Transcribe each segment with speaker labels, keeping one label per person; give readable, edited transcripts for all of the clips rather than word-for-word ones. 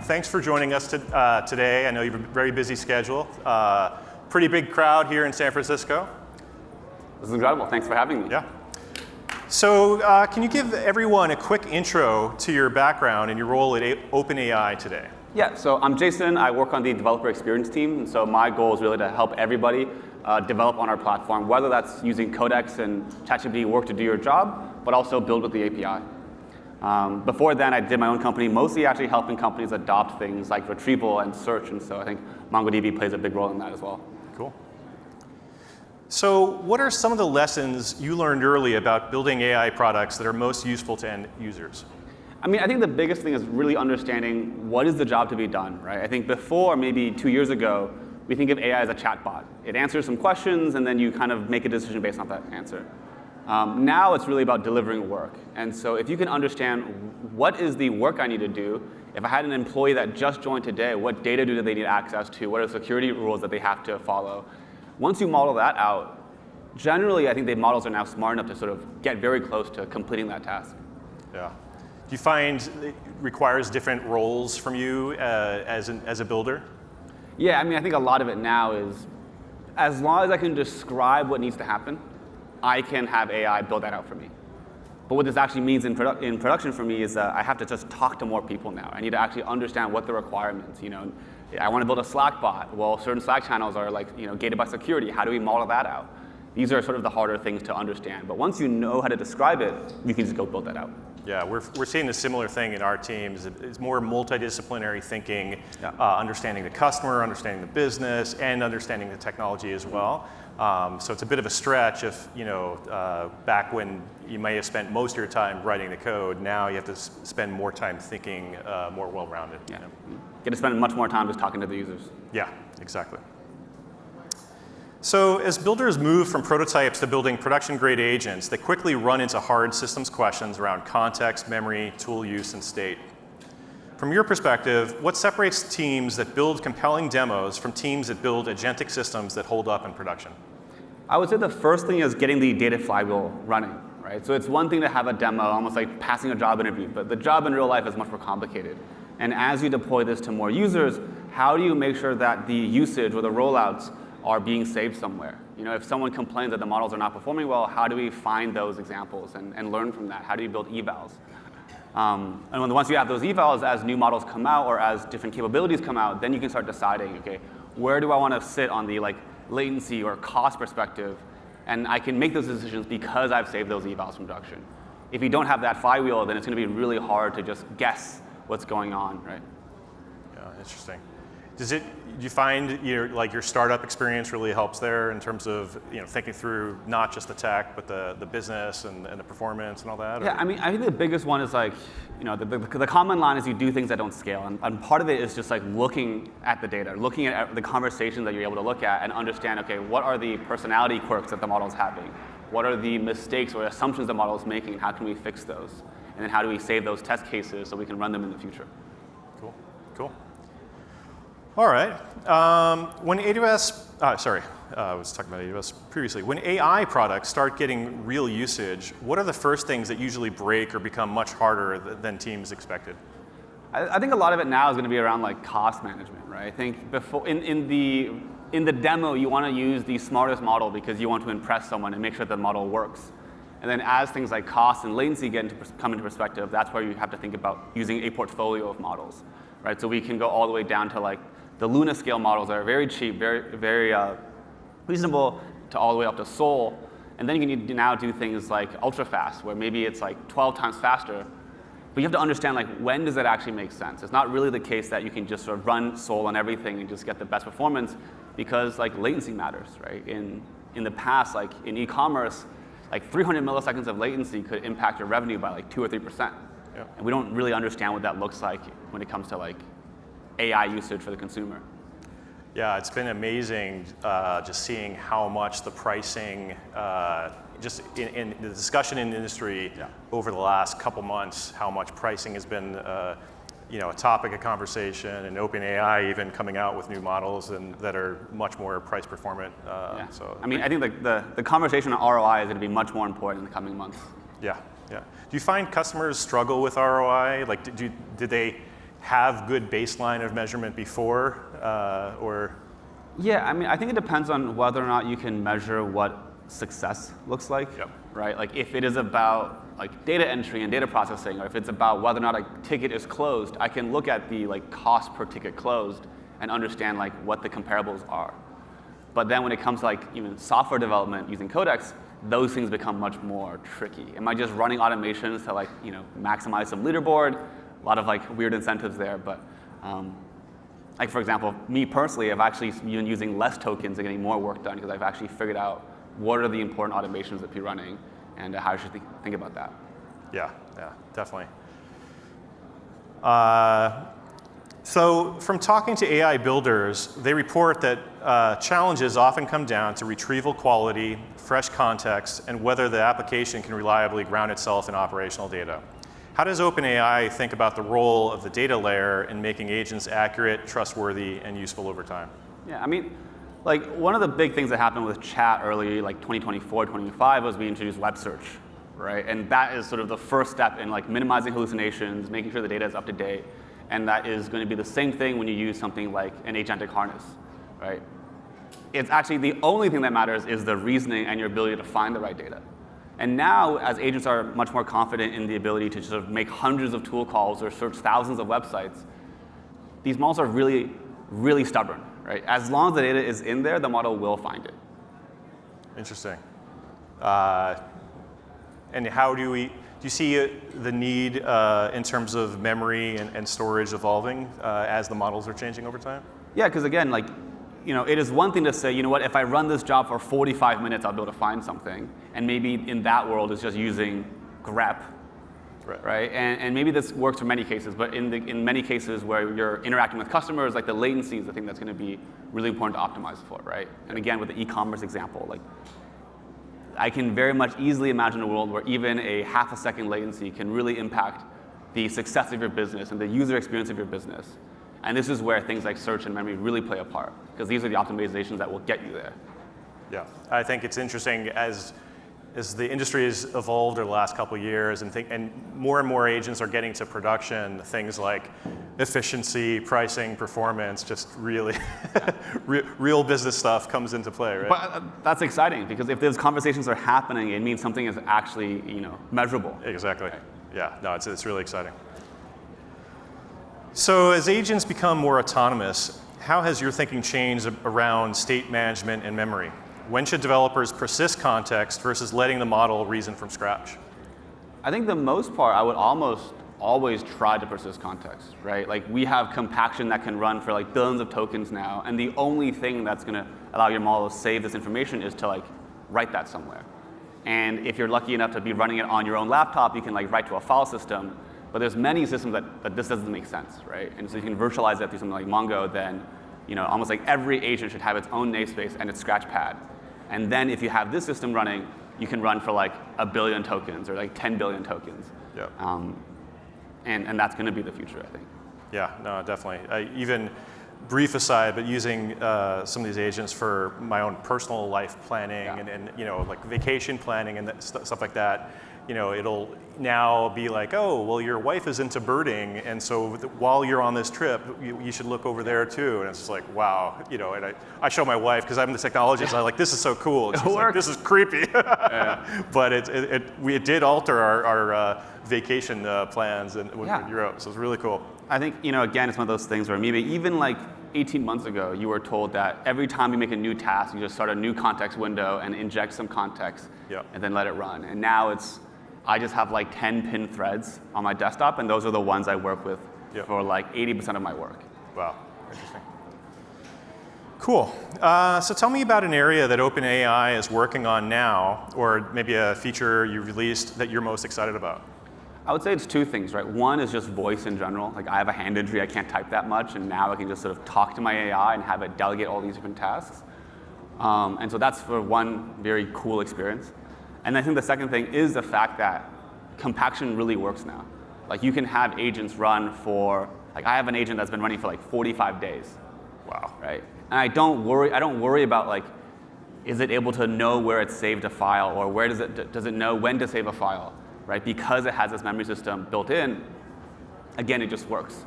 Speaker 1: Thanks for joining us today. I know you have a very busy schedule. Pretty big crowd here in San Francisco.
Speaker 2: This is incredible. Thanks for having me.
Speaker 1: Yeah. So can you give everyone a quick intro to your background and your role at OpenAI today?
Speaker 2: Yeah, so I'm Jason. I work on the developer experience team. And so my goal is really to help everybody develop on our platform, whether that's using Codex and ChatGPT work to do your job, but also build with the API. Before then, I did my own company, mostly actually helping companies adopt things like retrieval and search. And so I think MongoDB plays a big role in that as well.
Speaker 1: Cool. So what are some of the lessons you learned early about building AI products that are most useful to end users?
Speaker 2: I mean, I think the biggest thing is really understanding what is the job to be done, right? I think before, maybe 2 years ago, we think of AI as a chatbot. It answers some questions, and then you kind of make a decision based on that answer. Now it's really about delivering work. And so if you can understand what is the work I need to do, if I had an employee that just joined today, what data do they need access to? What are the security rules that they have to follow? Once you model that out, generally I think the models are now smart enough to sort of get very close to completing that task.
Speaker 1: Yeah. Do you find it requires different roles from you as a builder?
Speaker 2: Yeah, I mean, I think a lot of it now is, as long as I can describe what needs to happen, I can have AI build that out for me. But what this actually means in production for me is I have to just talk to more people now. I need to actually understand what the requirements, I want to build a Slack bot. Well, certain Slack channels are gated by security. How do we model that out? These are sort of the harder things to understand. But once you know how to describe it, you can just go build that out.
Speaker 1: Yeah, we're seeing a similar thing in our teams. It's more multidisciplinary thinking,
Speaker 2: yeah.
Speaker 1: Understanding the customer, understanding the business, and understanding the technology as well. So it's a bit of a stretch if, back when you may have spent most of your time writing the code, now you have to spend more time thinking more well-rounded.
Speaker 2: Yeah. Get to spend much more time just talking to the users.
Speaker 1: Yeah, exactly. So as builders move from prototypes to building production-grade agents, they quickly run into hard systems questions around context, memory, tool use, and state. From your perspective, what separates teams that build compelling demos from teams that build agentic systems that hold up in production?
Speaker 2: I would say the first thing is getting the data flywheel running, right? So it's one thing to have a demo, almost like passing a job interview, but the job in real life is much more complicated. And as you deploy this to more users, how do you make sure that the usage or the rollouts are being saved somewhere? If someone complains that the models are not performing well, how do we find those examples and learn from that? How do you build evals? And once you have those evals, as new models come out or as different capabilities come out, then you can start deciding, okay, where do I want to sit on the latency or cost perspective? And I can make those decisions because I've saved those evals from production. If you don't have that flywheel, then it's going to be really hard to just guess what's going on, right?
Speaker 1: Yeah, interesting. Do you find your startup experience really helps there in terms of thinking through not just the tech but the business and the performance and all that?
Speaker 2: Yeah, I mean, I think the biggest one is the common line is you do things that don't scale, and part of it is just looking at the data, looking at the conversations that you're able to look at and understand, okay, what are the personality quirks that the model is having? What are the mistakes or assumptions the model is making, and how can we fix those? And then how do we save those test cases so we can run them in the future?
Speaker 1: Cool, cool. All right. When AWS, I was talking about AWS previously. When AI products start getting real usage, what are the first things that usually break or become much harder than teams expected?
Speaker 2: I think a lot of it now is going to be around cost management, right? I think before in the demo, you want to use the smartest model because you want to impress someone and make sure the model works. And then as things like cost and latency come into perspective, that's where you have to think about using a portfolio of models, right? So we can go all the way down to the Luna scale models that are very cheap, very reasonable, to all the way up to Sol. And then you can now do things like ultra fast, where maybe it's 12 times faster. But you have to understand when does that actually make sense? It's not really the case that you can just sort of run Sol on everything and just get the best performance, because latency matters, right? In the past, in e-commerce, 300 milliseconds of latency could impact your revenue by 2 or 3%.
Speaker 1: Yeah.
Speaker 2: And we don't really understand what that looks like when it comes to AI usage for the consumer.
Speaker 1: Yeah, it's been amazing just seeing how much the pricing, just in the discussion in the industry over the last couple months, how much pricing has been a topic of conversation, and OpenAI even coming out with new models that are much more price performant. So
Speaker 2: I mean, I think the conversation on ROI is going to be much more important in the coming months.
Speaker 1: Yeah, yeah. Do you find customers struggle with ROI? have good baseline of measurement before, or?
Speaker 2: Yeah, I mean, I think it depends on whether or not you can measure what success looks like,
Speaker 1: Yep.
Speaker 2: right? Like if it is about like data entry and data processing, or if it's about whether or not a ticket is closed, I can look at the like cost per ticket closed and understand like what the comparables are. But then when it comes to like even software development using Codex, those things become much more tricky. Am I just running automations to like maximize some leaderboard? A lot of like weird incentives there, but like for example, me personally, I've actually been using less tokens and getting more work done because I've actually figured out what are the important automations that be running and how you should think about that.
Speaker 1: Yeah, definitely. So from talking to AI builders, they report that challenges often come down to retrieval quality, fresh context, and whether the application can reliably ground itself in operational data. How does OpenAI think about the role of the data layer in making agents accurate, trustworthy, and useful over time?
Speaker 2: Yeah, I mean, like one of the big things that happened with chat early, like 2024, 2025, was we introduced web search, right? And that is sort of the first step in like minimizing hallucinations, making sure the data is up to date. And that is going to be the same thing when you use something like an agentic harness, right? It's actually the only thing that matters is the reasoning and your ability to find the right data. And now, as agents are much more confident in the ability to sort of make hundreds of tool calls or search thousands of websites, these models are really, really stubborn, right? As long as the data is in there, the model will find it.
Speaker 1: Interesting. And how do you see the need in terms of memory and storage evolving as the models are changing over time?
Speaker 2: Yeah, because again, like, it is one thing to say, what, if I run this job for 45 minutes, I'll be able to find something. And maybe in that world, it's just using grep, right? And maybe this works for many cases, but in many cases where you're interacting with customers, like the latency is the thing that's going to be really important to optimize for, right? And again, with the e-commerce example, like, I can very much easily imagine a world where even a half a second latency can really impact the success of your business and the user experience of your business. And this is where things like search and memory really play a part, because these are the optimizations that will get you there.
Speaker 1: Yeah, I think it's interesting as the industry has evolved over the last couple of years and more agents are getting to production, things like efficiency, pricing, performance, just really real business stuff comes into play, right?
Speaker 2: But that's exciting, because if those conversations are happening, it means something is actually measurable.
Speaker 1: Exactly. Right. Yeah, no, it's really exciting. So as agents become more autonomous, how has your thinking changed around state management and memory? When should developers persist context versus letting the model reason from scratch?
Speaker 2: I think the most part, I would almost always try to persist context, right? Like we have compaction that can run for like billions of tokens now, and the only thing that's going to allow your model to save this information is to like write that somewhere. And if you're lucky enough to be running it on your own laptop, you can like write to a file system. But there's many systems that this doesn't make sense, right? And so you can virtualize that through something like Mongo, then almost like every agent should have its own namespace and its scratch pad. And then if you have this system running, you can run for like 1 billion tokens or like 10 billion tokens.
Speaker 1: Yep.
Speaker 2: And that's going to be the future, I think.
Speaker 1: Yeah, no, definitely. Even brief aside, but using some of these agents for my own personal life planning and like vacation planning and stuff like that. It'll now be like, oh, well, your wife is into birding, and so while you're on this trip, you should look over there too. And it's just like, wow, and I show my wife because I'm the technologist. I'm like, this is so cool. And she's like, this is creepy. Yeah. But it did alter our vacation plans when we were in Europe, so it's really cool.
Speaker 2: I think again, it's one of those things where maybe even like 18 months ago, you were told that every time you make a new task, you just start a new context window and inject some context, and then let it run. And now I just have like 10 pin threads on my desktop, and those are the ones I work with for like 80% of my work.
Speaker 1: Wow, interesting. Cool. So tell me about an area that OpenAI is working on now, or maybe a feature you released that you're most excited about.
Speaker 2: I would say it's two things, right? One is just voice in general. Like I have a hand injury, I can't type that much, and now I can just sort of talk to my AI and have it delegate all these different tasks. And so that's for one very cool experience. And I think the second thing is the fact that compaction really works now. Like you can have agents run for, like I have an agent that's been running for like 45 days.
Speaker 1: Wow.
Speaker 2: Right? And I don't worry about like, is it able to know where it saved a file, or where does it know when to save a file, right? Because it has this memory system built in, again, it just works.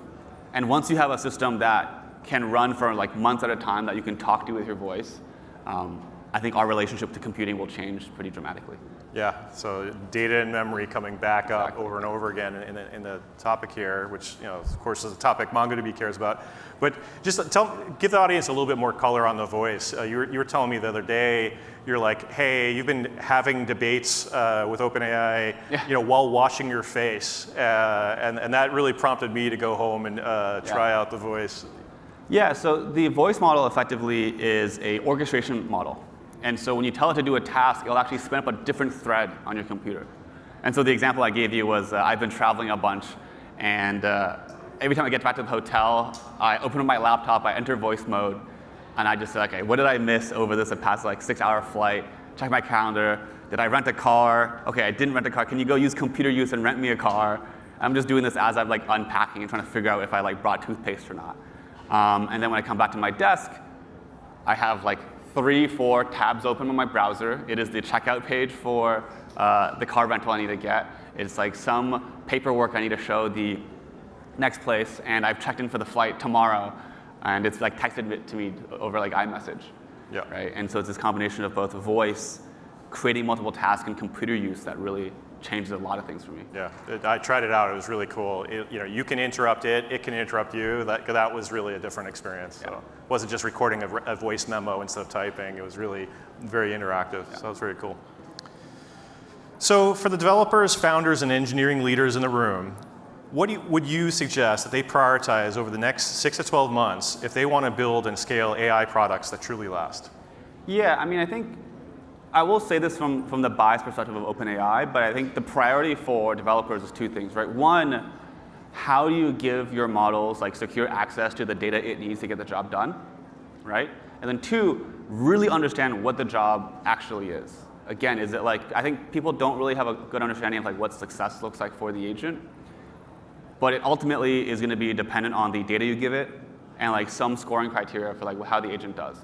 Speaker 2: And once you have a system that can run for like months at a time that you can talk to with your voice, I think our relationship to computing will change pretty dramatically.
Speaker 1: Yeah, so data and memory coming back up over and over again in the topic here, which of course is a topic MongoDB cares about. But just give the audience a little bit more color on the voice. You were telling me the other day, you're like, hey, you've been having debates with OpenAI, while washing your face, and that really prompted me to go home and try out the voice.
Speaker 2: Yeah, so the voice model effectively is a orchestration model. And so when you tell it to do a task, it'll actually spin up a different thread on your computer. And so the example I gave you was I've been traveling a bunch, and every time I get back to the hotel, I open up my laptop, I enter voice mode, and I just say, okay, what did I miss over this past like 6-hour flight? Check my calendar. Did I rent a car? Okay, I didn't rent a car. Can you go use computer use and rent me a car? I'm just doing this as I'm like unpacking and trying to figure out if I like brought toothpaste or not. And then when I come back to my desk, I have like 3-4 tabs open on my browser. It is the checkout page for the car rental I need to get. It's like some paperwork I need to show the next place, and I've checked in for the flight tomorrow, and it's like texted it to me over like iMessage.
Speaker 1: Yeah.
Speaker 2: Right? And so it's this combination of both voice, creating multiple tasks, and computer use that really changes a lot of things for me.
Speaker 1: Yeah, I tried it out. It was really cool. You can interrupt it. It can interrupt you. That was really a different experience. So it wasn't just recording a voice memo instead of typing. It was really very interactive. So that was very cool. So for the developers, founders, and engineering leaders in the room, what would you suggest that they prioritize over the next 6 to 12 months if they want to build and scale AI products that truly last?
Speaker 2: Yeah, I mean, I think I will say this from the bias perspective of OpenAI, but I think the priority for developers is 2 things, right? One, how do you give your models like secure access to the data it needs to get the job done, right? And then 2, really understand what the job actually is. Again, is it like, I think people don't really have a good understanding of like what success looks like for the agent, but it ultimately is going to be dependent on the data you give it and like some scoring criteria for like how the agent does.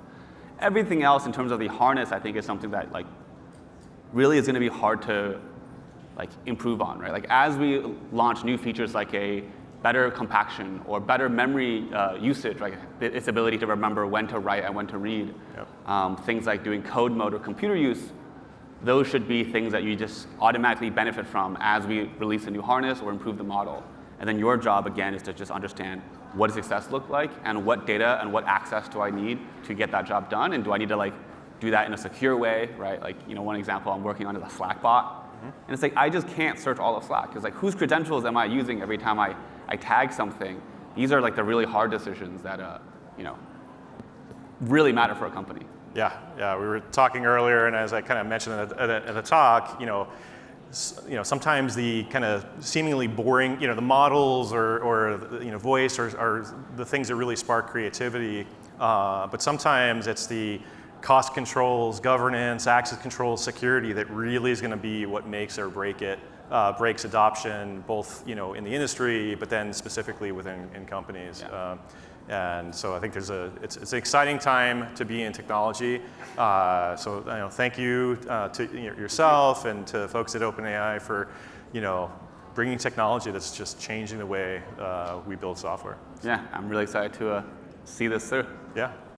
Speaker 2: Everything else in terms of the harness, I think, is something that like really is going to be hard to like improve on, right? Like as we launch new features like a better compaction or better memory usage, like its ability to remember when to write and when to read, things like doing code mode or computer use, those should be things that you just automatically benefit from as we release a new harness or improve the model. And then your job, again, is to just understand what does success look like and what data and what access do I need to get that job done, and do I need to like do that in a secure way, right? Like, one example I'm working on is a Slack bot. And it's like, I just can't search all of Slack. It's like, whose credentials am I using every time I tag something? These are like the really hard decisions that, really matter for a company.
Speaker 1: Yeah, we were talking earlier, and as I kind of mentioned at the talk, sometimes the kind of seemingly boring, the models or voice are the things that really spark creativity. But sometimes it's the cost controls, governance, access control, security that really is going to be what makes or breaks adoption, both in the industry, but then specifically within companies.
Speaker 2: Yeah.
Speaker 1: And so I think it's an exciting time to be in technology. So thank you to yourself and to folks at OpenAI for bringing technology that's just changing the way we build software.
Speaker 2: Yeah, I'm really excited to see this through.
Speaker 1: Yeah.